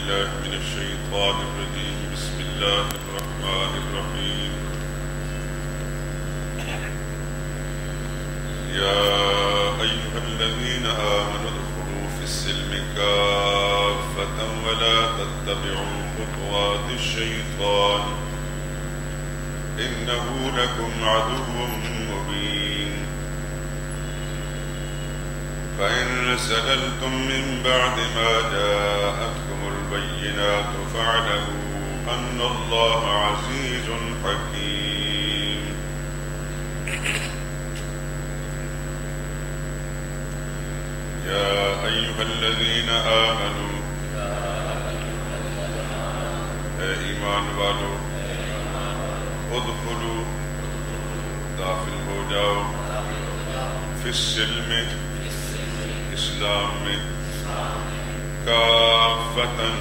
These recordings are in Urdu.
بالله من الشيطان الرجيم بسم الله الرحمن الرحيم يا أيها الذين آمنوا ادخلوا في السلم كافة ولا تتبعوا خطوات الشيطان إنه لكم عدو مبين فإن زللتم من بعد ما جاءتكم البينات فاعلموا أن الله عزيز حكيم يا أيها الذين آمنوا ایمان والو ادخلوا داخل ہو جاؤ فی السلم اسلام میں کافتن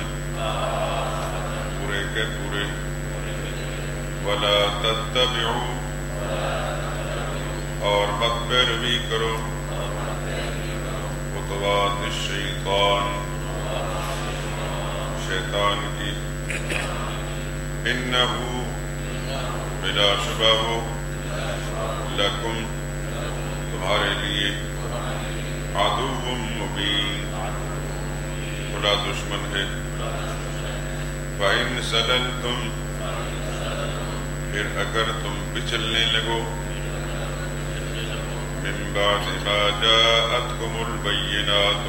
پورے کے پورے ولا تتبعوا اور مت پیروی کرو خطوات الشیطان شیطان کی انہ بلا شبہ لکم تمہارے لیے عدو مبین بڑا دشمن ہے فَإِن زَلَلْتُمْ پھر اگر تم پچھلنے لگو مِن بَعْدِ مَا جَاءَتْكُمُ الْبَيِّنَاتُ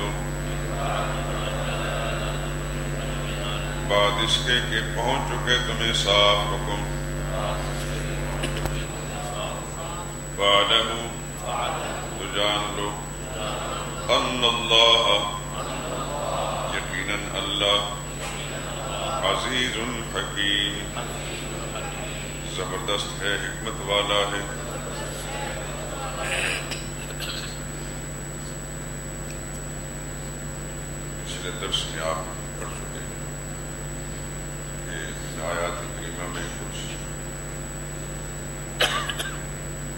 بعد اس کے کہ پہنچ چکے تمہیں صاف حکم فَاعْلَمُوا تو جان لو ان اللہ یقیناً اللہ عزیز حکیم زبردست ہے حکمت والا ہے پچھلے درس میں آپ پڑھ چکے ہیں کہ ان آیات کریمہ میں کچھ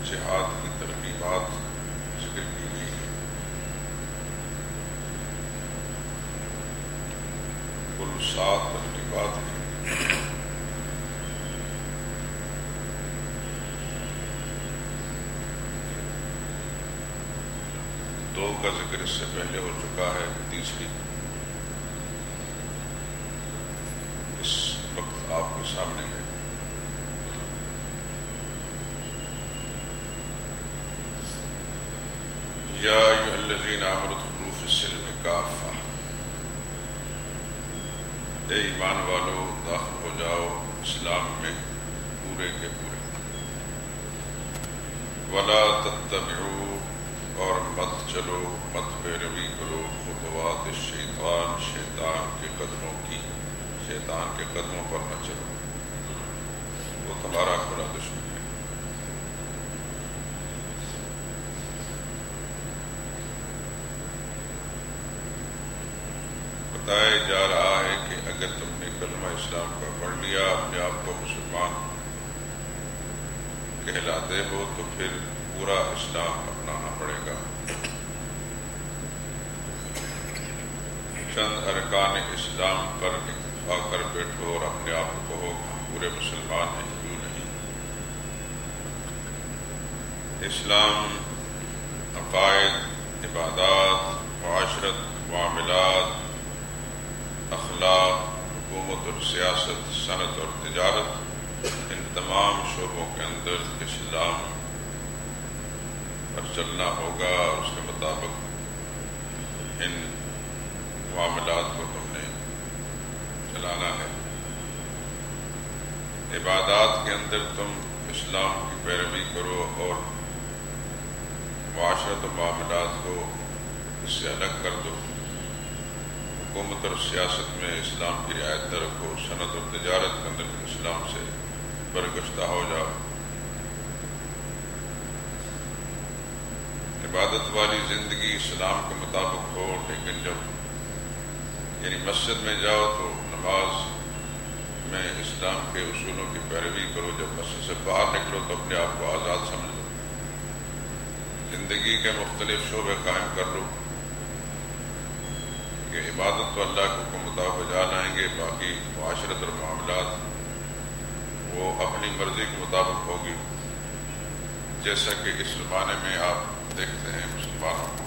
جہاد کی ترغیبات ذکر کی گئی ہیں کل 7 ترغیبات ہیں دو کا ذکر اس سے پہلے ہو چکا ہے تیسری اس وقت آپ کے سامنے ہے یا ایھا الذین آمنوا ادخلوا فی السلم کافۃ اے ایمان والو داخل ہو جاؤ اسلام میں پورے کے پورے ولا تتبعوا اور مت چلو مت پیروی کرو خطوات الشیطان شیطان کے قدموں کی شیطان کے قدموں پر نہ چلو وہ تمہارا بڑا دشمن ہے بتایا جا رہا ہے کہ اگر تم نے کلمہ اسلام کا پڑھ لیا اپنے آپ کو مسلمان کہلاتے ہو تو پھر پورا اسلام اپنانا پڑے گا چند ارکان اسلام پر اکتفا کر بیٹھو اور اپنے آپ کو کہو کہ ہم پورے مسلمان ہیں کیوں نہیں اسلام عقائد عبادات معاشرت معاملات اخلاق حکومت اور سیاست صنعت اور تجارت ان تمام شعبوں کے اندر اسلام پر چلنا ہوگا اور اس کے مطابق ان معاملات کو تم نے چلانا ہے عبادات کے اندر تم اسلام کی پیروی کرو اور معاشرت و معاملات کو اس سے الگ کر دو حکومت اور سیاست میں اسلام کی رعایت نہ رکھو صنعت اور تجارت کے اندر اسلام سے برگشتہ ہو جاؤ عبادت والی زندگی اسلام کے مطابق ہو لیکن جب یعنی مسجد میں جاؤ تو نماز میں اسلام کے اصولوں کی پیروی کرو جب مسجد سے باہر نکلو تو اپنے آپ کو آزاد سمجھ لو زندگی کے مختلف شعبے قائم کر لو کہ عبادت تو اللہ کے حکم مطابق بجا لائیں گے، باقی معاشرت اور معاملات وہ اپنی مرضی کے مطابق ہوگی، جیسا کہ اس زمانے میں آپ دیکھتے ہیں مسلمانوں کو۔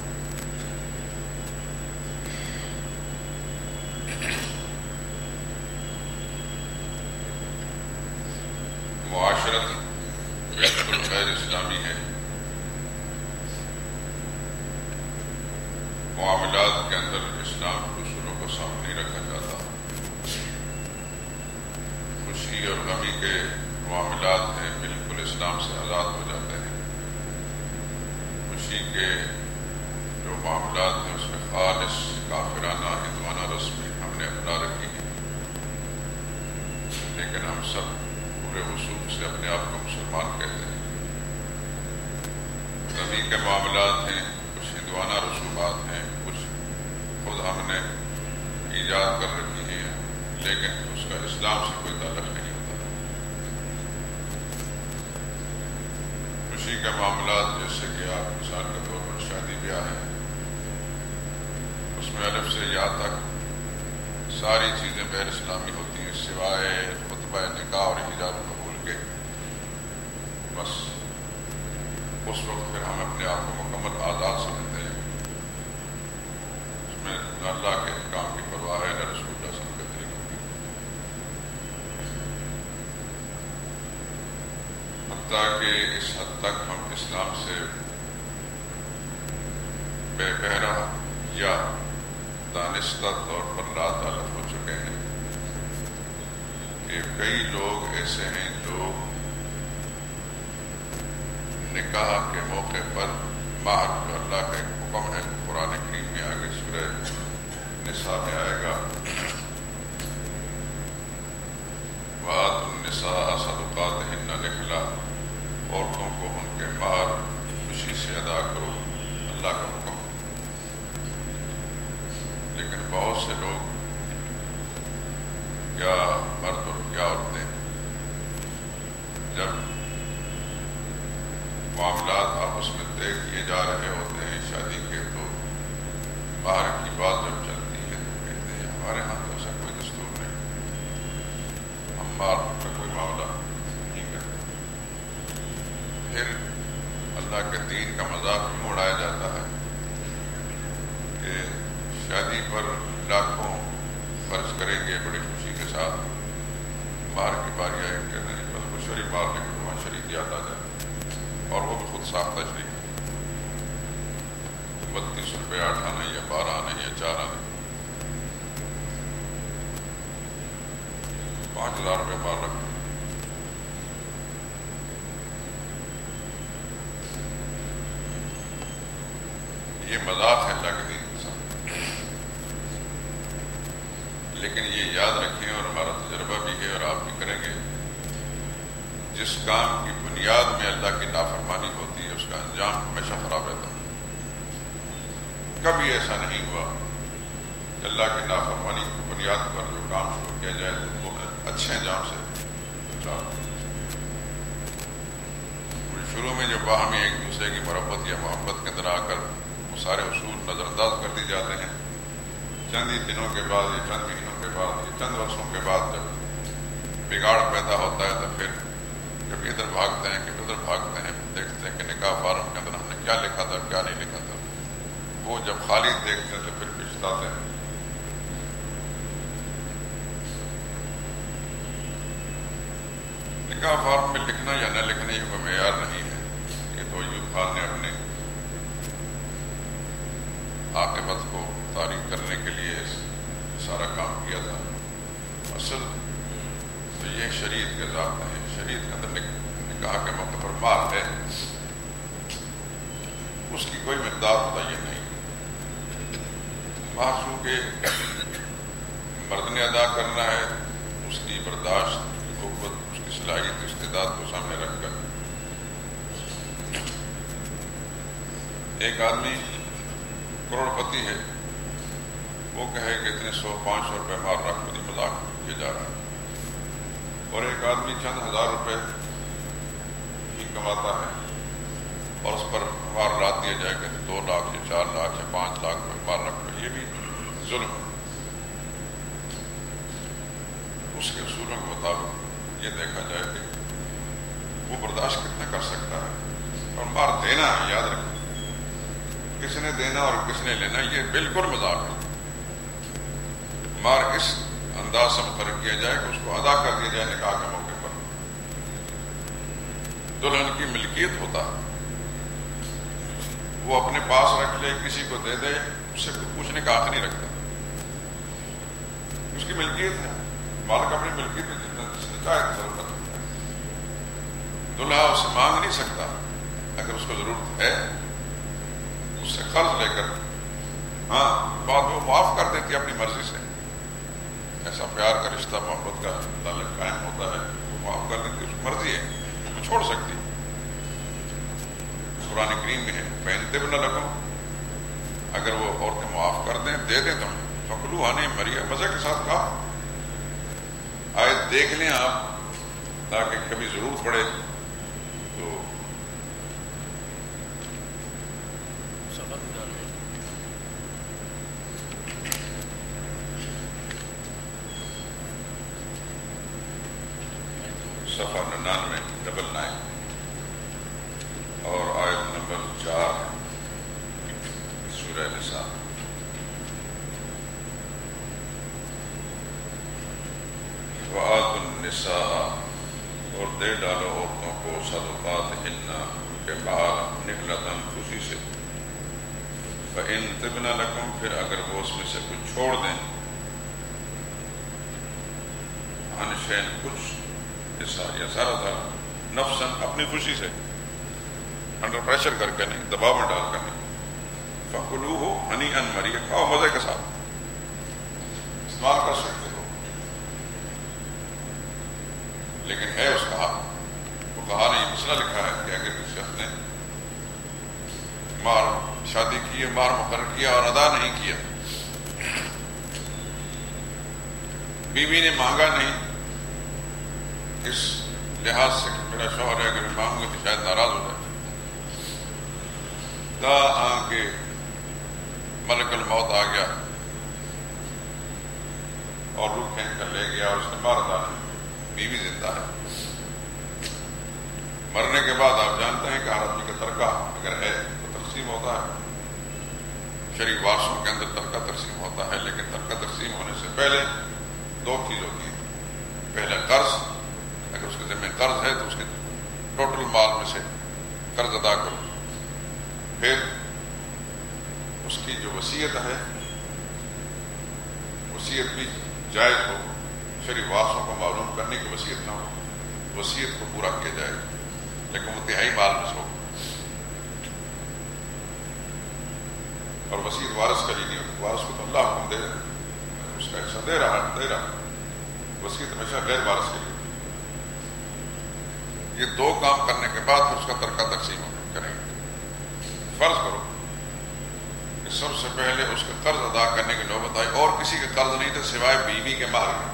معاشرت بالکل غیر اسلامی ہے، معاملات کے اندر اسلام کے اصولوں کو سامنے نہیں رکھا جاتا، خوشی اور غمی کے معاملات ہیں بالکل اسلام سے آزاد ہو جاتے ہیں، خوشی کے جو معاملات ہیں اس میں خالص کافرانہ ہندوانہ رسمیں ہم نے اپنا رکھی ہیں، لیکن ہم سب پورے وصول سے اپنے آپ کو مسلمان کہتے ہیں۔ غمی کے معاملات ہیں، کچھ ہندوانہ رسومات ہیں، کچھ خود ہم نے ایجاد کر رکھی ہیں، لیکن اس کا اسلام سے کوئی تعلق نہیں ہوتا۔ خوشی کے معاملات جیسے کہ آپ مثال کے طور پر شادی بیاہ ہے، اس میں الف سے یا تک ساری چیزیں غیر اسلامی ہوتی ہیں سوائے خطبہ نکاح اور ایجاب قبول کے۔ بس اس وقت پھر ہم اپنے آپ کو مکمل آزاد سمجھتے ہیں، اس میں نہ اللہ کے کام کی پرواہ ہے نہ رسول اللہ صلی اللہ علیہ وسلم کے طریقوں کی، حتیٰ کہ اس حد تک ہم اسلام سے بے بہرہ یا دانستہ طور پر لا تعلق ہو چکے ہیں کہ کئی لوگ ایسے ہیں جو نکاح کے موقع پر مہر جو اللہ کا ایک حکم ہے قرآن کریم میں آگے سورہ نساء میں آئے گا، وَآتُوا النِّسَاءَ صَدُقَاتِهِنَّ نِحْلًا، عورتوں کو ان کے مہر خوشی سے ادا کرو، اللہ کا حکم۔ لیکن بہت سے لوگ، کیا مرد اور کیا عورتیں، جب معاملات آپس میں طے کیے جا رہے ہوتے ہیں شادی کے، تو باہر کی بات جب چلتی ہے تو کہتے ہیں ہمارے ہاں تو ایسا کوئی دستور نہیں، ہم مہر کا کوئی معاملہ نہیں کرتے۔ پھر اللہ کے دین کا مذاق یوں اڑایا جاتا ہے کہ شادی پر لاکھوں خرچ کریں گے بڑی خوشی کے ساتھ، مہر کی باری آئے کہتے ہیں بس بشری مار لے کر وہاں شریک یاد آ جائے، اور وہ بھی خود ساختہ شریک، 32 روپے 8 آنے یا 12 آنے یا 4 آنے، 5000 روپے مار رکھو۔ یہ مذاق ہے اللہ کے دین کے ساتھ۔ لیکن یہ یاد رکھیں، اور ہمارا تجربہ بھی ہے اور آپ بھی کریں گے، جس کام کی بنیاد میں اللہ کی نافرمانی ہوتی ہے اس کا انجام ہمیشہ خراب رہتا ہے۔ کبھی ایسا نہیں ہوا کہ اللہ کی نافرمانی کی بنیاد پر جو کام شروع کیا جائے تو وہ اچھے انجام سے چاہ۔ شروع میں جو باہمی ایک دوسرے کی مربت یا محبت کے اندر آ کر وہ سارے اصول نظر انداز کر دی جاتے ہیں، چند ہی دنوں کے بعد یا چند مہینوں کے بعد یا چند برسوں کے بعد جب بگاڑ پیدا ہوتا ہے تو پھر جب ادھر بھاگتے ہیں کہ ادھر بھاگتے ہیں، دیکھتے ہیں کہ نکاح فارم کے اندر ہم نے کیا لکھا تھا کیا نہیں لکھا تھا، وہ جب خالی دیکھتے ہیں تو پھر پچھتاتے ہیں۔ نکاح فارم میں لکھنا یا نہ لکھنا یہ کوئی معیار نہیں ہے، یہ تو ایوب خان نے اپنے عاقبت کو تاریخ کرنے کے لیے سارا کام کیا تھا۔ اصل تو یہ شریعت کے ضابطے ہیں، شریعت کے اندر نکاح کے موقع پر مال ہے، اس کی کوئی مقدار متعین نہیں، مال چونکہ مرد نے ادا کرنا ہے، اس کی برداشت، اس کی قوت، اس کی صلاحیت، استعداد کو سامنے رکھ کر۔ ایک آدمی کروڑ پتی ہے، وہ کہے کہ اتنے 100-500 روپے مار رکھ مجھے مذاق کیا جا رہا ہے، اور ایک آدمی چند ہزار روپے ہی کماتا ہے اور اس پر مار رات دیا جائے کہ 2 لاکھ یا 4 لاکھ یا 5 لاکھ روپے مار رکھ، یہ بھی ظلم، اس کے اصولوں کے مطابق یہ دیکھا جائے کہ وہ برداشت کتنا کر سکتا ہے۔ اور مار دینا ہے، یاد رکھیں، کس نے دینا اور کس نے لینا یہ بالکل مذاق ہے۔ مار اس انداز سے متفرق کیا جائے کہ اس کو ادا کر دیا جائے نکاح کے موقع پر۔ دلہن کی ملکیت ہوتا ہے، وہ اپنے پاس رکھ لے، کسی کو دے دے، اس سے پوچھنے کا حق نہیں رکھتا، اس کی ملکیت ہے، مالک اپنی ملکیت میں جتنا چاہے تصرف کر سکتا ہے۔ دلہا اسے مانگ نہیں سکتا، اگر اس کو ضرورت ہے اس سے قرض لے کر، ہاں بعد میں وہ معاف کر دیتی ہے اپنی مرضی سے۔ ایسا پیار کا رشتہ، محبت کا تعلق قائم ہوتا ہے، وہ معاف کر دیتی ہے، اس کی مرضی ہے، وہ چھوڑ سکتی ہے۔ قرآن کریم میں ہے فَإِن لَكُمْ، اگر وہ عورتیں معاف کر دیں، دے دیں تم فَكُلُوهَا ہنیئًا مَرِیئًا، مزے کے ساتھ کھاؤ۔ آیت دیکھ لیں آپ تاکہ کبھی ضرورت پڑے تو صفحہ 99 اور آیت نمبر 4 سورہ نساء۔ وَآتُوا النِّسَاءَ، اور دے ڈالو عورتوں کو صدقاتہن، ان کے مال، نکلتاً خوشی سے۔ فَإِن طِبْنَ لَكُمْ، پھر اگر وہ اس میں سے کچھ چھوڑ دیں، عن شیئن کچھ حصہ یا سارا نفساً اپنی خوشی سے، انڈر پریشر کر کے نہیں، دباؤ میں ڈال کر نہیں، فَكُلُوهُ ہنیئًا مَرِیئًا، کھاؤ مزے کے ساتھ، استعمال کر سکتے ہو، لیکن ہے اس کا حق۔ وہ کہا نے یہ مسئلہ لکھا ہے کہ اگر کسی شخص نے مہر شادی کی ہے، مہر مقرر کیا اور ادا نہیں کیا، بیوی نے مانگا نہیں اس لحاظ سے کہ میرا شوہر ہے، اگر میں مانگوں گا تو شاید ناراض ہو جائے، تا کہ ملک الموت آ گیا اور روح کھینچ کر لے گیا اور اس نے مار ڈالا، بیوی زندہ ہے۔ مرنے کے بعد آپ جانتے ہیں کہ ہر آدمی کا ترکہ اگر ہے تو تقسیم ہوتا ہے، شریک وارثوں کے اندر ترکہ تقسیم ہوتا ہے، لیکن ترکہ تقسیم ہونے سے پہلے دو چیز ہوتی ہیں۔ پہلے قرض، اگر اس کے ذمہ قرض ہے تو اس کے ٹوٹل مال میں سے قرض ادا کرو، پھر اس کی جو وصیت ہے، وصیت بھی جائز ہو، شریک وارثوں کو معلوم کرنے کی وصیت نہ ہو، وصیت کو پورا کیا جائے، لیکن وہ تہائی مال میں سے ہو، اور وصیت وارث کا ہی نہیں ہوتی، وارث کو تو اللہ حکم دے رہا ہے، اس کا حصہ دے رہا، وصیت ہمیشہ غیر وارث کے لیے۔ یہ دو کام کرنے کے بعد پھر اس کا ترکہ تقسیم کریں گے۔ فرض کرو کہ سب سے پہلے اس کے قرض ادا کرنے کی نوبت آئی، اور کسی کے قرض نہیں تھے سوائے بیوی کے مہر کے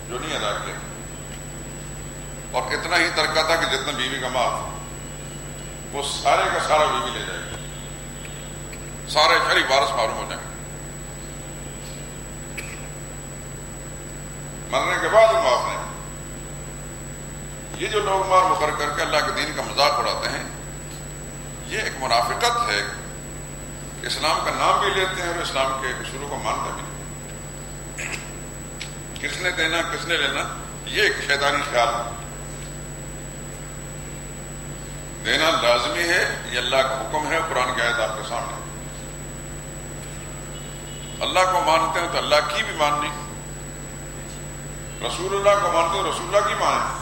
جو نہیں ادا کیا، اور اتنا ہی ترکہ تھا کہ جتنا بیوی کا مال تھا وہ سارے کا سارا بیوی لے جائے گی، سارے شریک وارث معلوم ہو جائیں گے، مرنے کے بعد معاف نہیں۔ یہ جو لوگ مار مقرر کر کے اللہ کے دین کا مذاق اڑاتے ہیں، یہ ایک منافقت ہے کہ اسلام کا نام بھی لیتے ہیں اور اسلام کے اصولوں کو مانتے بھی نہیں۔ کس نے دینا کس نے لینا، یہ ایک شیطانی خیال ہے۔ دینا لازمی ہے، یہ اللہ کا حکم ہے، قرآن کی آیت آپ کے سامنے۔ اللہ کو مانتے ہیں تو اللہ کی بھی ماننی، رسول اللہ کو مانتے ہیں رسول اللہ کی مانیں۔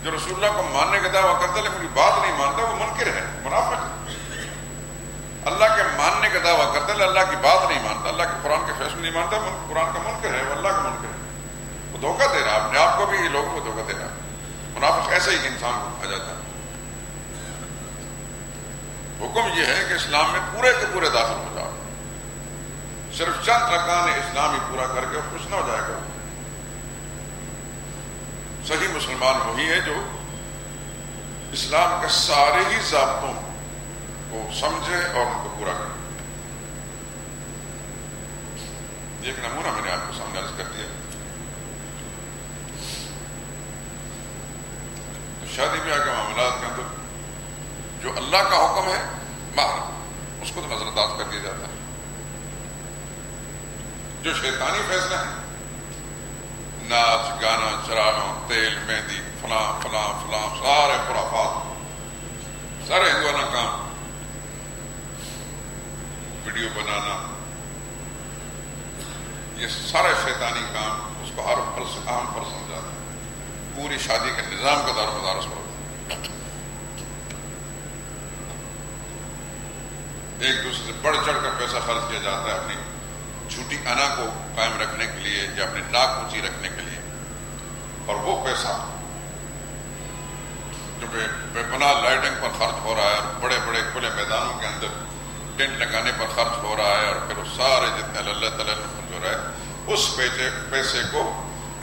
جو رسول اللہ کو ماننے کا دعویٰ کرتا ہے لیکن ان کی بات نہیں مانتا، وہ منکر ہے، منافق ہے۔ اللہ کے ماننے کا دعویٰ کرتا ہے، اللہ کی بات نہیں مانتا، اللہ کے قرآن کے فیصلے نہیں مانتا، قرآن کا منکر ہے، وہ اللہ کا منکر ہے، وہ دھوکہ دے رہا ہے اپنے آپ کو بھی، لوگوں کو دھوکہ دے رہا ہے۔ منافق ایسا ہی انسان کو کہا جاتا ہے۔ حکم یہ ہے کہ اسلام میں پورے کے پورے داخل ہو جاؤ، صرف چند ارکان اسلام ہی پورا کر کے خوش نہ ہو جائے گا۔ صحیح مسلمان وہی ہے جو اسلام کے سارے ہی ضابطوں کو سمجھے اور ان کو پورا کرے۔ ایک نمونہ میں نے آپ کو سامنے عرض کر دیا. تو شادی بیاہ کے معاملات کے اندر جو اللہ کا حکم ہے مہر، اس کو تو نظر انداز کر دیا جاتا ہے. جو شیطانی فیصلے ہیں، ناچ گانا چرانوں تیل مہندی فلاں فلاں فلاں سارے خرافات، سارے ہندوانہ کام، ویڈیو بنانا، یہ سارے شیطانی کام اس کو ہر اہم پر سمجھاتا ہے. پوری شادی کے نظام کا دار مدار اس پر ہوتا ہے. ایک دوسرے سے بڑھ چڑھ کر پیسہ خرچ کیا جاتا ہے اپنی جھوٹی انا کو قائم رکھنے کے لیے یا اپنی ناک اونچی رکھنے کے لیے. اور وہ پیسہ جو بے پناہ لائٹنگ پر خرچ ہو رہا ہے اور بڑے بڑے کھلے میدانوں کے اندر ٹینٹ لگانے پر خرچ ہو رہا ہے، اور پھر وہ سارے جتنے اللہ تعالیٰ نے خرچ ہو رہا ہے، اس پیسے کو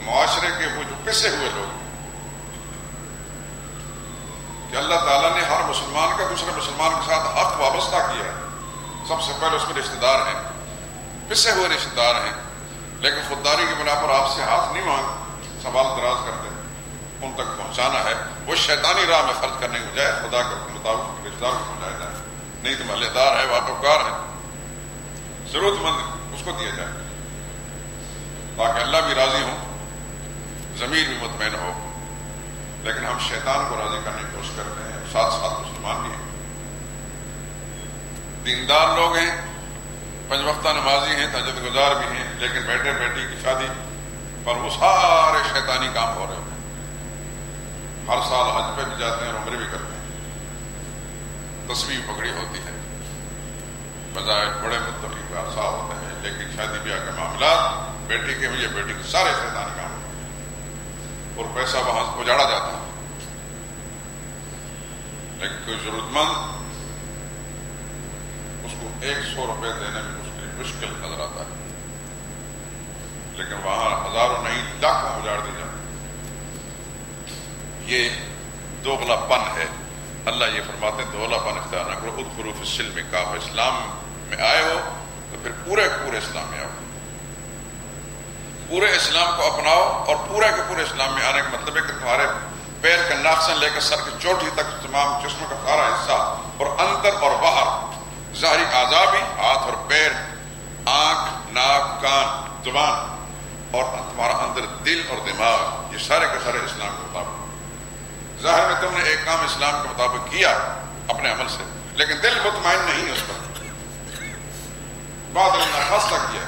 معاشرے کے وہ جو پسے ہوئے لوگ، کہ اللہ تعالیٰ نے ہر مسلمان کا دوسرے مسلمان کے ساتھ حق وابستہ کیا ہے. سب سے پہلے اس میں رشتہ دار ہیں، پسے ہوئے رشتہ دار ہیں، لیکن خودداری کی بنا پر آپ سے ہاتھ نہیں مانگ سوال دراز کرتے، ان تک پہنچانا ہے. وہ شیطانی راہ میں خرچ کرنے کے بجائے خدا کے مطابق رشتہ دار کو پہنچایا جائے. نہیں تو محلے دار ہے، واقفکار ہے، ضرورت مند اس کو دیا جائے تاکہ اللہ بھی راضی ہو، ضمیر بھی مطمئن ہو. لیکن ہم شیطان کو راضی کرنے کی کوشش کرتے ہیں، ساتھ ساتھ مسلمان بھی ہیں، دیندار لوگ ہیں، پنج وقتہ نمازی ہیں، تہجد گزار بھی ہیں، لیکن بیٹے بیٹی کی شادی پر وہ سارے شیطانی کام ہو رہے ہیں. ہر سال حج پہ بھی جاتے ہیں اور عمرے بھی کرتے ہیں، تسبیح پکڑی ہوتی ہے، بظاہر بڑے متقی کا صاحب ہوتے ہیں، لیکن شادی بیاہ کے معاملات بیٹی کے ہوئے بیٹی کے سارے شیطانی کام ہوتے ہیں اور پیسہ وہاں اجاڑا جاتا ہے. لیکن کوئی ضرورت مند اس کو 100 روپے دینے میں مشکل نظر آتا ہے، لیکن وہاں ہزاروں نہیں لاکھوں اجاڑ دی جاتی. یہ دوغلا پن ہے. اللہ یہ فرماتے ہیں دوغلا پن اختیار نہ کرو، ادخلوا فی السلم کافہ. اسلام میں آئے ہو تو پھر پورے اسلام میں آؤ، پورے اسلام کو اپناؤ. اور پورے کے پورے اسلام میں آنے کا مطلب ہے کہ تمہارے پیر کا ناخن لے کر سر کی چوٹھی تک تمام جسم کا سارا حصہ، اور اندر اور باہر ظاہری اعضاء بھی، ہاتھ اور پیر، آنکھ، ناک، کان، زبان، اور تمہارا اندر دل اور دماغ، یہ سارے کے سارے اسلام کے مطابق. ظاہر میں تم نے ایک کام اسلام کے مطابق کیا اپنے عمل سے، لیکن دل مطمئن نہیں اس پر، بعد میں ناخواستہ کیا.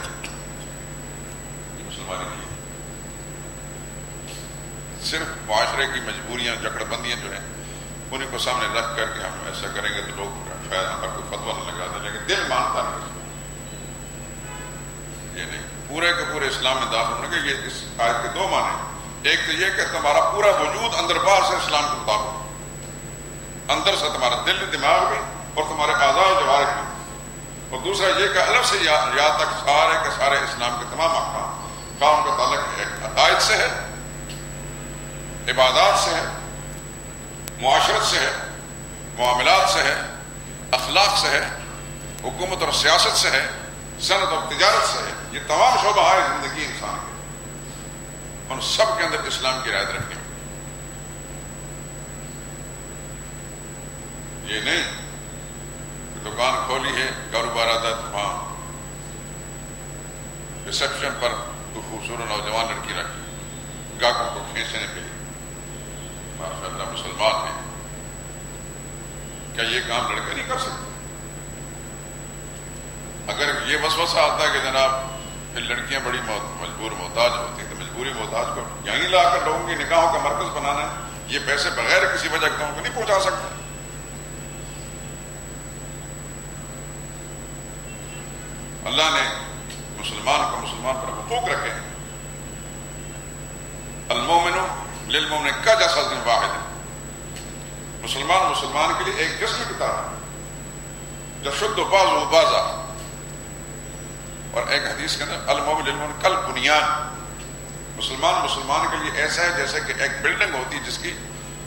یہ مسلمانی کی صرف معاشرے کی مجبوریاں، جکڑ بندیاں جو ہیں انہیں کو سامنے رکھ کر کے ہم ایسا کریں گے تو لوگ شاید ہم پر کوئی فتویٰ نہ لگا دیں، لیکن دل مانتا نہیں. یہ نہیں، پورے کے پورے اسلام میں داخل ہونے کے یہ اس آیت کے 2 معنی ہیں. ایک تو یہ کہ تمہارا پورا وجود اندر باہر سے اسلام کے مطابق، اندر سے تمہارا دل دماغ بھی اور تمہارے اعضاء و جوارح بھی. اور دوسرا یہ کہ الف سے یا تک سارے کے سارے اسلام کے تمام احکام کا ان کا تعلق ایک عقائد سے ہے، عبادات سے ہے، معاشرت سے ہے، معاملات سے ہے، اخلاق سے ہے، حکومت اور سیاست سے ہے، صنعت اور تجارت سے ہے. یہ تمام شعبہ ہے زندگی انسان کے، ان سب کے اندر اسلام کی رعایت رکھنی. یہ نہیں کہ دکان کھولی ہے، کاروبار آتا ہے، وہاں ریسپشن پر کوئی خوبصورت نوجوان لڑکی رکھی گاہکوں کو کھینچنے کے لیے. ماشاء اللہ مسلمان ہیں، کیا یہ کام لڑکے نہیں کر سکتے؟ اگر یہ وسوسہ آتا ہے کہ جناب پھر لڑکیاں بڑی مجبور محتاج ہوتی ہیں، تو مجبوری محتاج کو یہیں لا کر لوگوں کی نکاحوں کا مرکز بنانا ہے. یہ پیسے بغیر کسی وجہ کے کو نہیں پہنچا سکتے. اللہ نے مسلمان کو مسلمان پر حقوق رکھے ہیں. المومن للمومن کجسد واحد. مسلمان کے لیے ایک جسم کی طرح ہے، یشد بعضہ بعضا. اور ایک حدیث کے اندر المومن للمومن کالبنیان. مسلمان کے لیے ایسا ہے جیسے کہ ایک بلڈنگ ہوتی ہے جس کی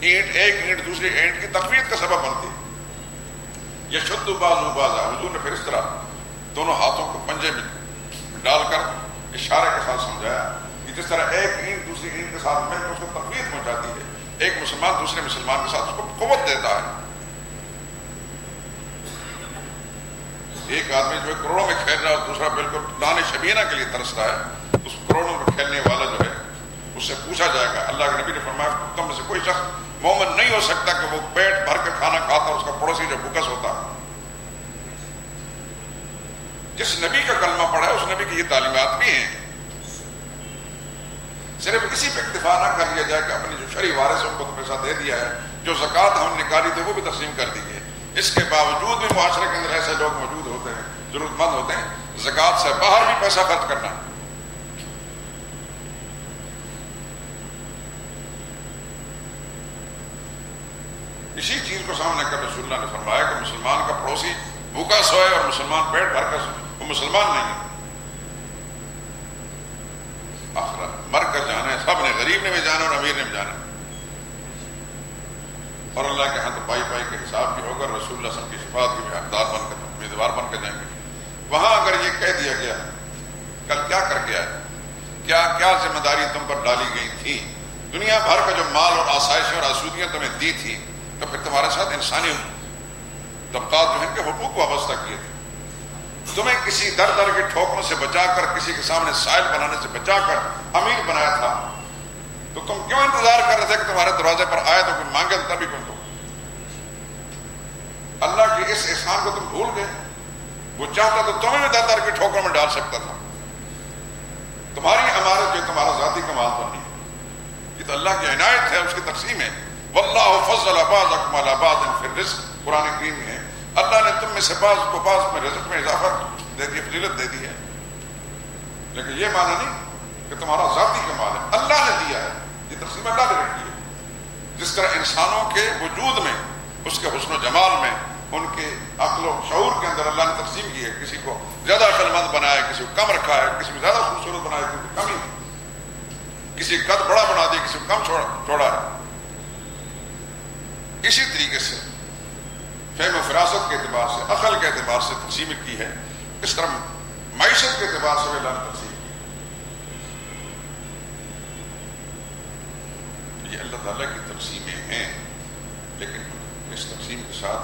ایک اینٹ دوسری اینٹ کی تقویت کا سبب بنتی ہے. یشد بعضہ بعضا. حضور نے پھر اس طرح دونوں ہاتھوں کو پنجے میں ڈال کر اشارے کے ساتھ سمجھایا کہ جس طرح ایک اینٹ دوسری اینٹ کے ساتھ مل کر اس کو تقویت پہنچاتی ہے، ایک مسلمان دوسرے مسلمان کے ساتھ اس کو قوت دیتا ہے۔ ایک آدمی جو ہے کروڑوں میں کھیل رہا ہے اور دوسرا بالکل دانے شبینہ کے لیے ترس رہا ہے، اس کروڑوں میں کھیلنے والا جو ہے اس سے پوچھا جائے گا، اللہ کے نبی نے فرمایا تم میں سے کوئی شخص مومن نہیں ہو سکتا کہ وہ پیٹ بھر کر کھانا کھاتا اور اس کا پڑوسی جو بھوکا سوتا۔ جس نبی کا کلمہ پڑھا ہے اس نبی کی یہ تعلیمات بھی ہیں۔ صرف اسی پہ اکتفا نہ کر لیا جائے کہ اپنے جو شرعی وارث ان کو تو پیسہ دے دیا ہے، جو زکوٰۃ ہم نے نکالی تھی وہ بھی تقسیم کر دی ہے۔ اس کے باوجود بھی معاشرے کے اندر ایسے لوگ موجود ہوتے ہیں، ضرورت مند ہوتے ہیں، زکوٰۃ سے باہر بھی پیسہ خرچ کرنا۔ اسی چیز کو سامنے کر رسول اللہ نے فرمایا کہ مسلمان کا پڑوسی بھوکا سوئے اور مسلمان پیٹ بھر کر سوئے، وہ مسلمان نہیں ہے۔ آخرت مر کر جانا ہے، سب نے، غریب نے بھی جانا اور امیر نے بھی جانا، اور اللہ کے ہاں تو پائی پائی کے حساب بھی ہوگا، رسول اللہ صلی اللہ علیہ وسلم کی شفاعت کے بھی حقدار بن کر امیدوار بن کے جائیں گے۔ وہاں اگر یہ کہہ دیا گیا کل کیا کر کے آئے، کیا ذمہ داری تم پر ڈالی گئی تھی، دنیا بھر کا جو مال اور آسائشیں اور آسودگیاں تمہیں دی تھی، تو پھر تمہارے ساتھ انسانی طبقات جو ہیں ان کے حقوق وابستہ کیے تھے، تمہیں کسی در در کے ٹھوکروں سے بچا کر، کسی کے سامنے سائل بنانے سے بچا کر امیر بنایا تھا، تو تم کیوں انتظار کر رہے تھے کہ تمہارے دروازے پر آئے تو کوئی مانگے تبھی کیوں دو؟ اللہ کے اس احسان کو تم بھول گئے۔ وہ چاہتا تو تمہیں بھی در در کے ٹھوکروں میں ڈال سکتا تھا۔ تمہاری عمارت جو تمہارا ذاتی کمال تو نہیں، یہ تو اللہ کی عنایت ہے، اس کی تقسیم ہے۔ واللہ فضل بعضکم علی بعض فی الرزق، قرآن کریم میں ہے، اللہ نے تم میں سے بعض کو بعض میں رزق میں اضافہ دے دی، فضیلت دے دی ہے، لیکن یہ معنی نہیں کہ تمہارا ذاتی کمال ہے، اللہ نے دیا ہے، یہ تقسیم اللہ نے رکھی ہے۔ جس طرح انسانوں کے وجود میں، اس کے حسن و جمال میں، ان کے عقل و شعور کے اندر اللہ نے تقسیم کی ہے، کسی کو زیادہ عقل مند بنایا ہے، کسی کو کم رکھا ہے، کسی کو زیادہ خوبصورت بنایا ہے، کسی کو کم ہی، کسی کا قد بڑا بنا دیا، کسی کو کم چھوڑا ہے۔ اسی طریقے سے فہم و فراست کے اعتبار سے، عقل کے اعتبار سے تقسیم کی ہے، اس طرح معیشت کے اعتبار سے اللہ نے تقسیم کی۔ یہ اللہ تعالیٰ کی تقسیمیں ہیں، لیکن اس تقسیم کے ساتھ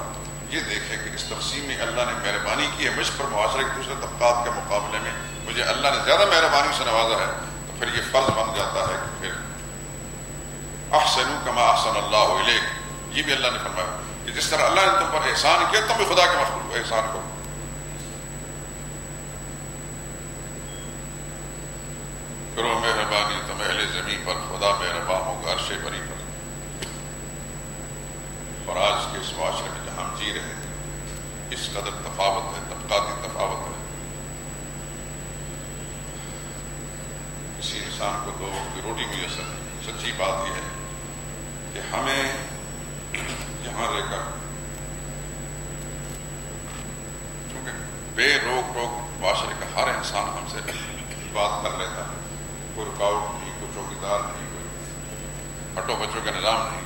یہ دیکھیں کہ اس تقسیم میں اللہ نے مہربانی کی ہے مجھ پر، معاشرے کے دوسرے طبقات کے مقابلے میں مجھے اللہ نے زیادہ مہربانی سے نوازا ہے، تو پھر یہ فرض بن جاتا ہے کہ پھر احسنوا کما احسن اللہ الیک، یہ بھی اللہ نے فرمایا کہ جس طرح اللہ نے تم پر احسان کیا تم بھی خدا کے مخلوق احسان کرو۔ کرو مہربانی تم اہل زمین پر، خدا مہربان ہوگا عرش بری پر۔ اور آج کے اس معاشرے میں جہاں ہم جی رہے ہیں، اس قدر تفاوت ہے، طبقاتی تفاوت ہے، کسی انسان کو دو وقت کی روٹی میسر نہیں۔ سچی بات یہ ہے کہ ہمیں یہاں رہ کر، چونکہ بے روک ٹوک معاشرے کا ہر انسان ہم سے بات کر لیتا ہے، کوئی رکاوٹ نہیں، کوئی چوکیدار نہیں، کوئی ہٹو بچوں کا نظام نہیں،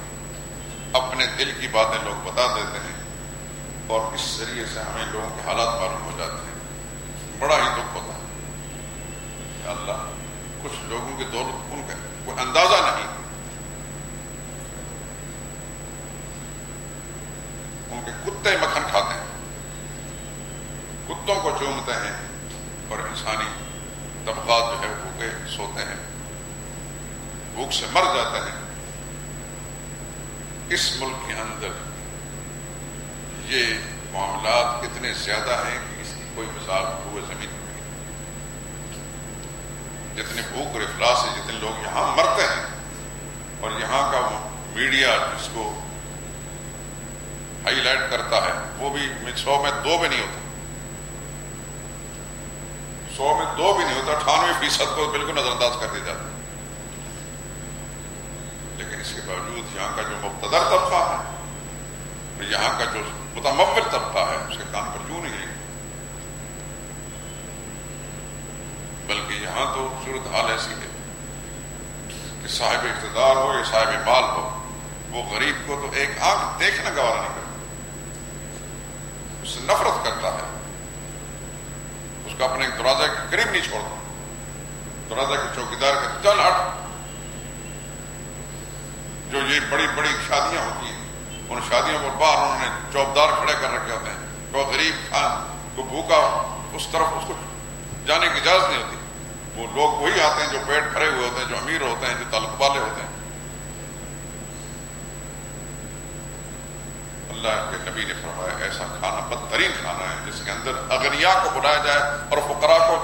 اپنے دل کی باتیں لوگ بتا دیتے ہیں، اور اس ذریعے سے ہمیں لوگوں کے حالات معلوم ہو جاتے ہیں۔ بڑا ہی دکھ ہوتا ہے کہ اللہ، کچھ لوگوں کے دولت ان کا کوئی اندازہ نہیں، ان کے کتے مکھن کھاتے ہیں، کتوں کو چومتے ہیں، اور انسانی طبقات جو ہے بھوکے سوتے ہیں، بھوک سے مر جاتے ہیں۔ اس ملک کے اندر یہ معاملات اتنے زیادہ ہیں کہ اس کی کوئی مثال ہوئے زمین میں نہیں۔ جتنے بھوک اور افلاس سے جتنے لوگ یہاں مرتے ہیں، اور یہاں کا میڈیا جس کو ہائی لائٹ کرتا ہے، وہ بھی 100 میں 2 بھی نہیں ہوتا، 100 میں 2 بھی نہیں ہوتا، 98% کو بالکل نظر انداز کر دیا جاتا ہے۔ لیکن اس کے باوجود یہاں کا جو مقتدر طبقہ ہے، اور یہاں کا جو متمول طبقہ ہے، اس کے کان پر کیوں نہیں ہے؟ بلکہ یہاں تو صورتحال ایسی ہے کہ صاحب اقتدار ہو یا صاحب مال ہو، وہ غریب کو تو ایک آنکھ دیکھنا گوارا نہیں کرتا، اس سے نفرت کرتا ہے، اس کو اپنے دروازے کے قریب نہیں چھوڑتا۔ تو راجا کے چوکیدار کے چل ہٹ. جو یہ بڑی بڑی شادیاں ہوتی ہیں ان شادیوں پر باہر انہوں نے چوبدار کھڑے کر رکھے ہوتے ہیں. کوئی غریب خان کو بھوکا اس طرف اس کو جانے کی اجازت نہیں ہوتی. وہ لوگ وہی آتے ہیں جو پیٹ بھرے ہوئے ہوتے ہیں, جو امیر ہوتے ہیں, جو تعلق والے ہوتے ہیں. اللہ کے نبی نے فرمایا ایسا کھانا بدترین کھانا ہے جس کے اندر اغنیاء کو بلایا جائے اور فقراء کو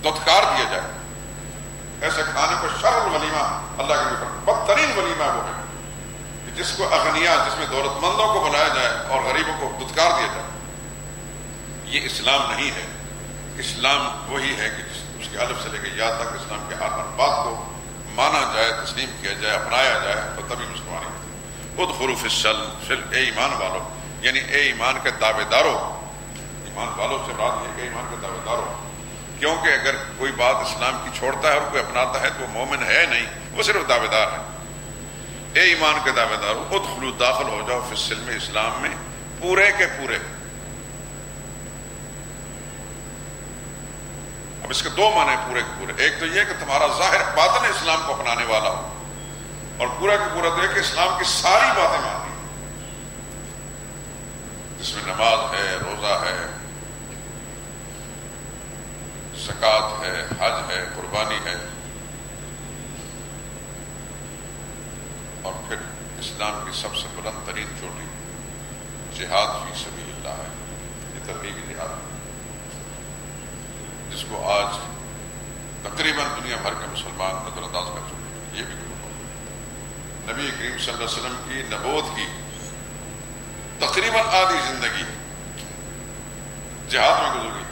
دھتکار دیا جائے. ایسے کھانے کو شر الولیمہ اللہ کے نبی بدترین ولیمہ وہ ہے کہ جس کو اغنیاء, جس میں دولت مندوں کو بلایا جائے اور غریبوں کو دھتکار دیا جائے. یہ اسلام نہیں ہے. اسلام وہی ہے کہ اس کے الف سے لے کے یا تک اسلام کے ہر بات کو مانا جائے, تسلیم کیا جائے, اپنایا جائے تو تبھی مسلمانی ہوتی ہے. ادخلوا فی السلم, اے ایمان والو, یعنی اے ایمان کے دعوے دارو. ایمان والوں سے مراد یہ کہ ایمان کے دعوے دارو, کیونکہ اگر کوئی بات اسلام کی چھوڑتا ہے اور کوئی اپناتا ہے تو وہ مومن ہے نہیں, وہ صرف دعوے دار ہے. اے ایمان کے دعوے دارو, ادخلوا, داخل ہو جاؤ, فی السلم, اسلام میں, پورے کے پورے. اب اس کے دو معنی پورے کے پورے. ایک تو یہ کہ تمہارا ظاہر باطن اسلام کو اپنانے والا ہو, اور پورا کے پورا تو یہ کہ اسلام کی ساری باتیں ماننی, جس میں نماز ہے, روزہ ہے, زکوٰۃ ہے, حج ہے, قربانی ہے, اور پھر اسلام کی سب سے بلند ترین چوٹی جہاد فی سبیل اللہ ہے. یہ ترغیبی جہاد جس کو آج تقریباً دنیا بھر کے مسلمان نظر انداز کر چکے ہیں. یہ بھی نبی کریم صلی اللہ علیہ وسلم کی نبوت کی تقریباً آدھی زندگی جہاد میں گزری.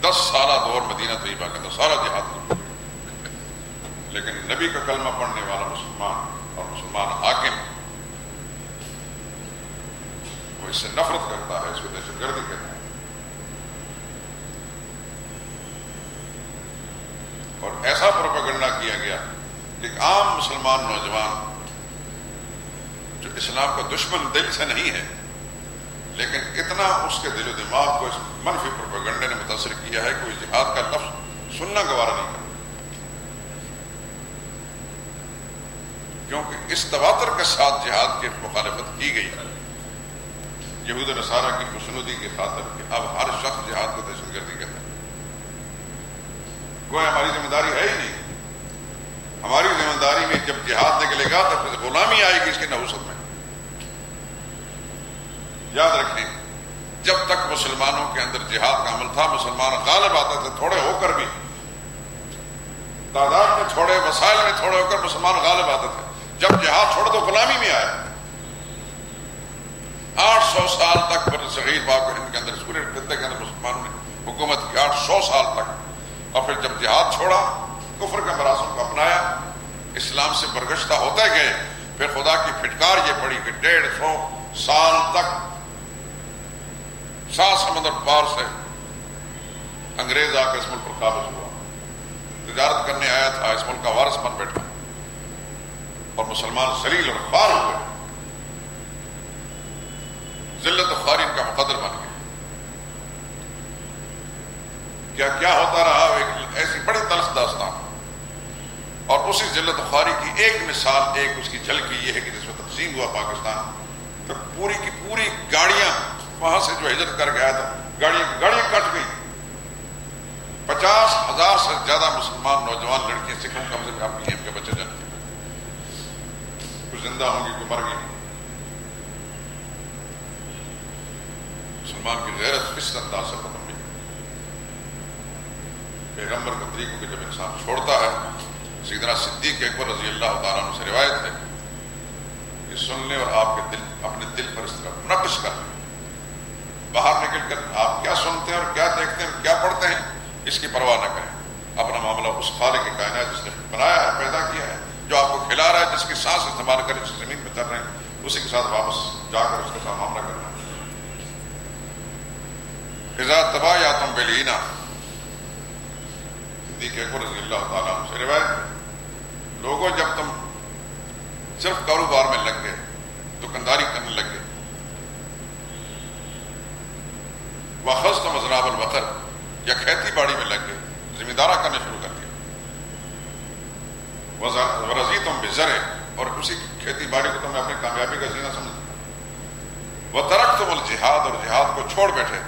10 سالہ دور مدینہ طیبہ کا سارا جہاد گزری. لیکن نبی کا کلمہ پڑھنے والا مسلمان اور مسلمان حاکم وہ اس سے نفرت کرتا ہے, اس کو دہشت گردی کہتا ہے. اور ایسا پروپیگنڈا کیا گیا کہ ایک عام مسلمان نوجوان جو اسلام کا دشمن دل سے نہیں ہے, لیکن اتنا اس کے دل و دماغ کو اس منفی پروپیگنڈے نے متاثر کیا ہے کہ وہ جہاد کا لفظ سننا گوارا نہیں کرتا, کیونکہ اس تواتر کے ساتھ جہاد کی مخالفت کی گئی یہود و نصارہ کی خوشنودی کی خاطر کہ اب ہر شخص جہاد کو دہشت گردی کہتا ہے. گویا ہماری ذمہ داری ہے ہی نہیں. ہماری ذمہ داری میں جب جہاد نکلے گا تو پھر غلامی آئے گی اس کی نحوست میں. یاد رکھیں, جب تک مسلمانوں کے اندر جہاد کا عمل تھا, مسلمان غالب آتے تھے, تھوڑے ہو کر بھی, تعداد میں تھوڑے, وسائل میں تھوڑے ہو کر مسلمان غالب آتے تھے. جب جہاد چھوڑ دو غلامی میں آئے. 800 سال تک برصغیر پاک و ہند کے اندر, اس پورے خطے کے اندر مسلمانوں نے حکومت کی 800 سال تک. اور پھر جب جہاد چھوڑا, کفر کے مراسم کو اپنایا, اسلام سے برگشتہ ہوتے گئے, پھر خدا کی پھٹکار یہ پڑی کہ 150 سال تک 7 سمندر پار سے انگریز آ کے اس ملک پر قابض ہوا, تجارت کرنے آیا تھا, اس ملک کا وارث بن بیٹھا, اور مسلمان ذلیل اور خوار ہوئے, ذلت و خواری ان کا مقدر بن گئے. کیا کیا ہوتا رہا, ایک ایسی بڑی تلخ داستان. اور اسی ذلت و خواری کی ایک مثال, ایک اس کی جھلکی یہ ہے کہ جس میں تقسیم ہوا پاکستان, تو پوری کی پوری گاڑیاں وہاں سے جو ہجرت کر کے آیا تھا, گاڑیاں کٹ گئی. 50,000 سے زیادہ مسلمان نوجوان لڑکیاں سکھوں کم سے کم اپنی کے بچے جان کے, کچھ زندہ ہوں گی, کوئی مر گئی. مسلمان کی غیرت اس انداز سے ختم نہیں. پیغمبر کے طریقوں کے جب انسان چھوڑتا ہے, سیدنا صدیق اکبر رضی اللہ تعالیٰ عنہ سے روایت ہے کہ سن لیں اور آپ کے دل, اپنے دل پر اس طرح نقش کر لیں. باہر نکل کر آپ کیا سنتے ہیں اور کیا دیکھتے ہیں اور کیا پڑھتے ہیں اس کی پرواہ نہ کریں. اپنا معاملہ اس خالق کی کائنات جس نے بنایا ہے, پیدا کیا ہے, جو آپ کو کھلا رہا ہے, جس کی سانس استعمال کر اس زمین پہ چل رہے ہیں, اسی کے ساتھ واپس جا کر اس کے ساتھ معاملہ کرنا ہے. اذا تبایعتم بالعینہ, صدیق اکبر رضی اللہ تعالیٰ عنہ سے روایت ہے, لوگوں جب تم صرف کاروبار میں لگ گئے, دکانداری کرنے لگ گئے, وَأَخَذْتُمْ أَذْنَابَ الْبَقَرِ، یا کھیتی باڑی میں لگ گئے، زمیندارہ کرنے شروع کر دیا. وَرَضِيتُمْ بِالزَّرْعِ، اور اسی کھیتی باڑی کو تم نے اپنی کامیابی کا زینہ سمجھا. وَتَرَكْتُمُ الْجِهَادَ، اور جہاد کو چھوڑ بیٹھے.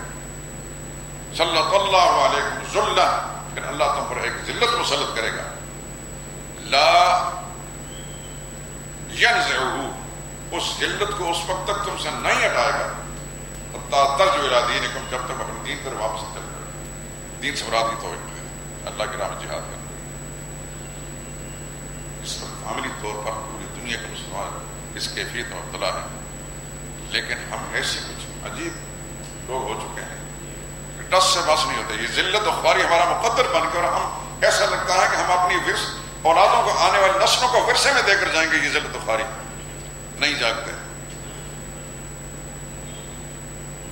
سَلَّطَ اللَّهُ عَلَيْكُمْ ذُلًّا، پھر اللہ تم پر ایک ذلت مسلط کرے گا. لا ينزعه، اس ذلت کو اس وقت تک تم سے نہیں ہٹائے گا حتیٰ ترجعوا إلی دینکم، جب تک اپنے دین پر واپس چل جائے. دین سے مراد یہ توحید ہے، اللہ کی راہ میں جہاد کرنا. اس وقت عملی طور پر پوری دنیا کے مسلمان اس کیفیت میں مبتلا ہے، لیکن ہم ایسے کچھ عجیب لوگ ہو چکے ہیں کہ ٹس سے بس نہیں ہوتے. یہ ذلت و خواری ہمارا مقدر بن کے، اور ہم ایسا لگتا ہے کہ ہم اپنی ورث اولادوں کو، آنے والی نسلوں کو ورثے میں دے کر جائیں گے. یہ ذلت و خواری نہیں جاگتے.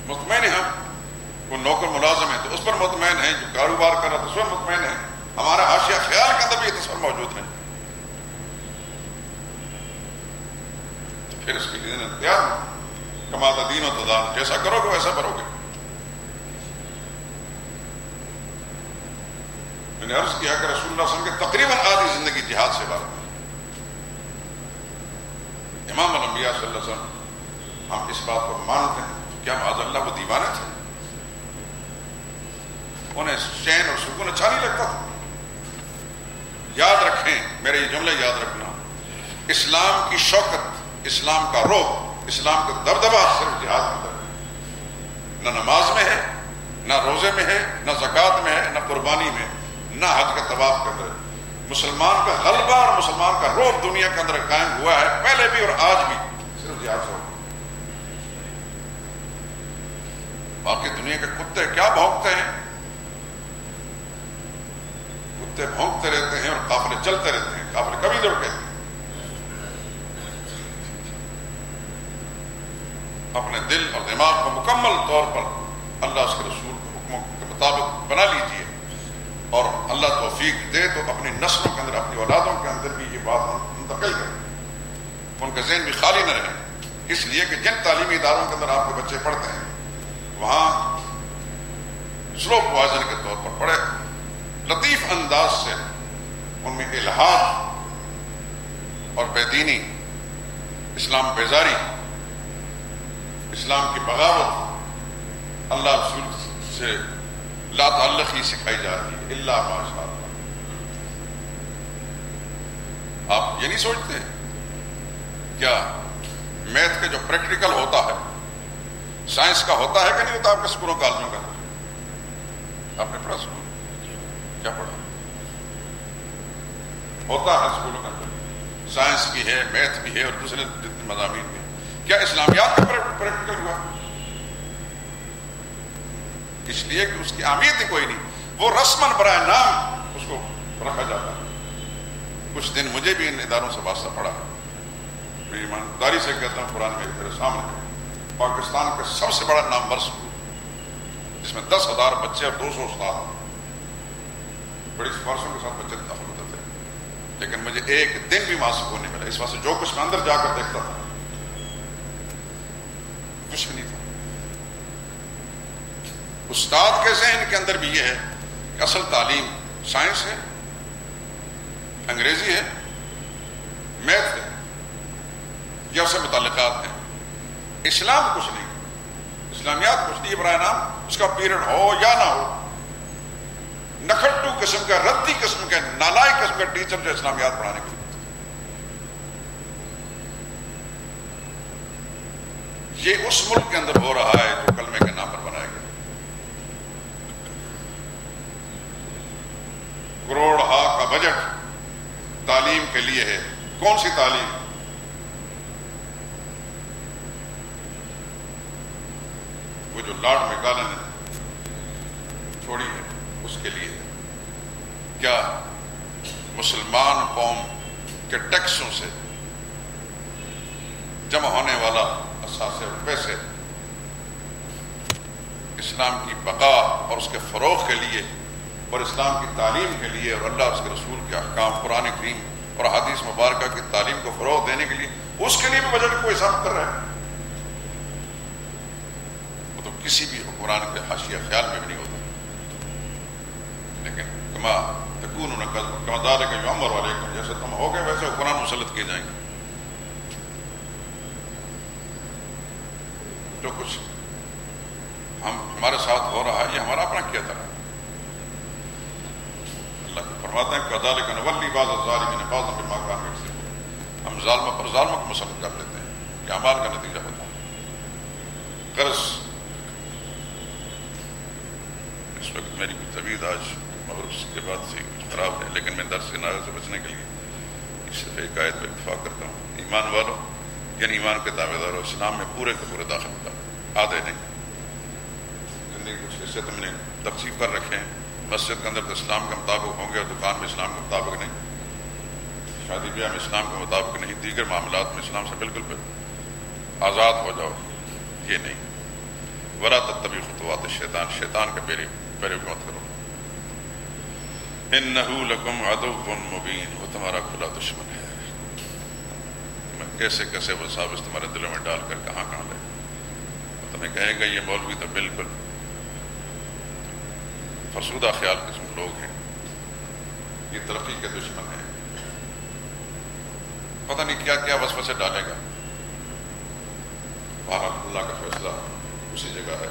مطمئن ہیں ہم، وہ نوکر ملازم ہیں تو اس پر مطمئن ہیں، جو کاروبار کر رہا ہے تو اس پر مطمئن ہیں. ہمارا حاشیہ خیال کے اندر بھی یہ تصور موجود ہے. تو پھر اس کے لیے اختیار کماتا دین و تدان، جیسا کرو گے ویسا بھرو گے. میں نے عرض کیا کہ رسول اللہ صلی اللہ علیہ وسلم کے تقریباً آدھی زندگی جہاد سے عبارت ہے. امام الانبیاء صلی اللہ علیہ وسلم، ہم اس بات کو مانتے ہیں. کیا معاذ اللہ وہ دیوانے تھے؟ انہیں چین اور سکون اچھا نہیں لگتا تھا؟ یاد رکھیں، میرے یہ جملے یاد رکھنا، اسلام کی شوکت، اسلام کا رعب، اسلام کا دبدبہ صرف جہاد کے اندر ہے. نہ نماز میں ہے، نہ روزے میں ہے، نہ زکوٰۃ میں ہے، نہ قربانی میں، نہ حج کا طواف کے اندر. مسلمان کا غلبہ اور مسلمان کا رعب دنیا کے اندر قائم ہوا ہے، پہلے بھی اور آج بھی صرف جہاد سے. باقی دنیا کے کتے کیا بھونکتے ہیں؟ کتے بھونکتے رہتے ہیں اور قافلے چلتے رہتے ہیں، قافلے کبھی لڑتے ہیں. اپنے دل اور دماغ کو مکمل طور پر اللہ اس کے رسول کے حکموں کے مطابق بنا لیجیے، اور اللہ توفیق دے تو اپنی نسلوں کے اندر، اپنی اولادوں کے اندر بھی یہ بات منتقل کریں، ان کا ذہن بھی خالی نہ رہے. اس لیے کہ جن تعلیمی اداروں کے اندر آپ کے بچے پڑھتے ہیں، وہاں سلو پوائزن کے طور پر بڑے لطیف انداز سے ان میں الہاد اور بے دینی، اسلام بیزاری، اسلام کی بغاوت، اللہ رسول سے لا تعلقی سکھائی جا رہی ہے. اللہ ماشاء اللہ. آپ یہ نہیں سوچتے کیا میتھ کا جو پریکٹیکل ہوتا ہے، سائنس کا ہوتا ہے کہ نہیں ہوتا آپ کے اسکولوں کالجوں کا؟ آپ نے پڑھا اسکول؟ کیا پڑھا؟ ہوتا ہے اسکولوں کا، سائنس بھی ہے، میتھ بھی ہے، اور دوسرے جتنے مضامین بھی. کیا اسلامیات کا پریکٹیکل ہوا؟ اس لیے کہ اس کی اہمیت ہی کوئی نہیں. وہ رسماً برائے نام اس کو رکھا جاتا ہے. کچھ دن مجھے بھی ان اداروں سے واسطہ پڑا ہے. میری ایمانداری سے کہتا ہوں، قرآن میرے سامنے ہے، پاکستان کا سب سے بڑا نامور اسکول، جس میں 10,000 بچے اور 200 استاد ہیں. بڑی سفارشوں کے ساتھ بچے داخل ہوتے تھے، لیکن مجھے ایک دن بھی وہاں سکون نہیں ملا. اس واسطے جو کچھ میں اندر جا کر دیکھتا تھا کچھ بھی نہیں تھا. استاد کے ذہن کے اندر بھی یہ ہے کہ اصل تعلیم سائنس ہے، انگریزی ہے، میتھ ہے، یا اس سے متعلقات ہیں. اسلام کچھ نہیں، اسلامیات کچھ نہیں. برائے نام اس کا پیریڈ ہو یا نہ ہو، نکھٹو قسم کا، ردی قسم کا، نالائق قسم کا ٹیچر جو اسلامیات پڑھانے کے لیے. یہ اس ملک کے اندر ہو رہا ہے جو کلمے کے نام پر بنایا گیا. کروڑ کا بجٹ تعلیم کے لیے ہے. کون سی تعلیم؟ وہ جو لارڈ میکالن نے چھوڑی ہے اس کے لیے. کیا مسلمان قوم کے ٹیکسوں سے جمع ہونے والا اثاثے اور پیسے اسلام کی بقا اور اس کے فروغ کے لیے اور اسلام کی تعلیم کے لیے اور اللہ اس کے رسول کے احکام، قرآن کریم اور حدیث مبارکہ کی تعلیم کو فروغ دینے کے لیے، اس کے لیے بھی بجٹ کو حساب کر رہا ہے. وہ تو کسی بھی حکمران کے حاشیہ خیال میں بھی نہیں ہوتا. لیکن کما تکون کما ذالک یؤمر علیکم، جیسے تم ہو گئے ویسے حکمران مسلط کیے جائیں گے. جو کچھ ہمارے ساتھ ہو رہا ہے یہ ہمارا اپنا کیا تھا. اللہ فرماتے ہیں کذالک نولی بعض الظالمین بعضا بما كانوا یکسبون، ہم ظالموں پر ظالموں کو مسلط کر لیتے ہیں کہ اعمال کا نتیجہ ہوتا ہے. غرض اس وقت میری کچھ طبیعت آج مغرب کے بعد سے کچھ خراب ہے، لیکن میں درس کے ناغے سے بچنے کے لیے اس دفعہ ایک آیت پر اتفاق کرتا ہوں. ایمان والو یعنی ایمان کے دعوے داروں اسلام میں پورے کے پورے داخل ہوتا، آدھے نہیں. زندگی کچھ حصے تم نے تقسیم کر رکھے ہیں. مسجد کے اندر تو اسلام کے مطابق ہوں گے اور دکان میں اسلام کے مطابق نہیں، شادی بیاہ میں اسلام کے مطابق نہیں، دیگر معاملات میں اسلام سے بالکل آزاد ہو جاؤ. یہ نہیں. ولا تتبعوا خطوات الشیطان، شیطان کے پیروی مت کرو. انہ لکم عدو مبین، وہ تمہارا کھلا دشمن ہے. میں کیسے کیسے وساوس تمہارے دلوں میں ڈال کر کہاں کہاں لے. تمہیں کہیں گے یہ مولوی تو بالکل فرسودہ خیال قسم لوگ ہیں، یہ ترقی کے دشمن ہیں. پتہ نہیں کیا کیا وسوسے ڈالے گا. وہاں اللہ کا فیصلہ اسی جگہ ہے.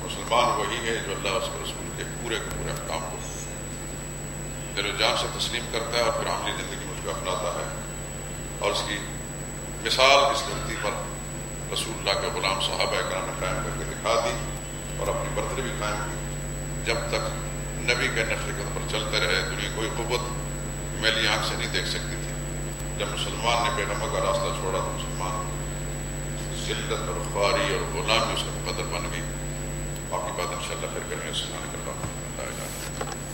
مسلمان وہی ہے جو اللہ اس کے رسول کے پورے احکام کو دل و جان سے تسلیم کرتا ہے اور پھر عملی زندگی میں اس کو اپناتا ہے. اور اس کی مثال اس دھرتی پر رسول اللہ کے غلام صحابہ کرام نے قائم کر کے دکھا دی اور اپنی برتری بھی قائم کی. جب تک نبی کے نقش قدم پر چلتے رہے دنیا کوئی قوت میلی آنکھ سے نہیں دیکھ سکتی تھی. جب مسلمان نے پیغمبر کا راستہ چھوڑا تو مسلمان ذلت اور خواری اور غلامی اس کا مقدر بن گئی. باقی بات انشاءاللہ پھر کریں گے. سبحانک اللہم و بحمدک، لا الہ الا انت.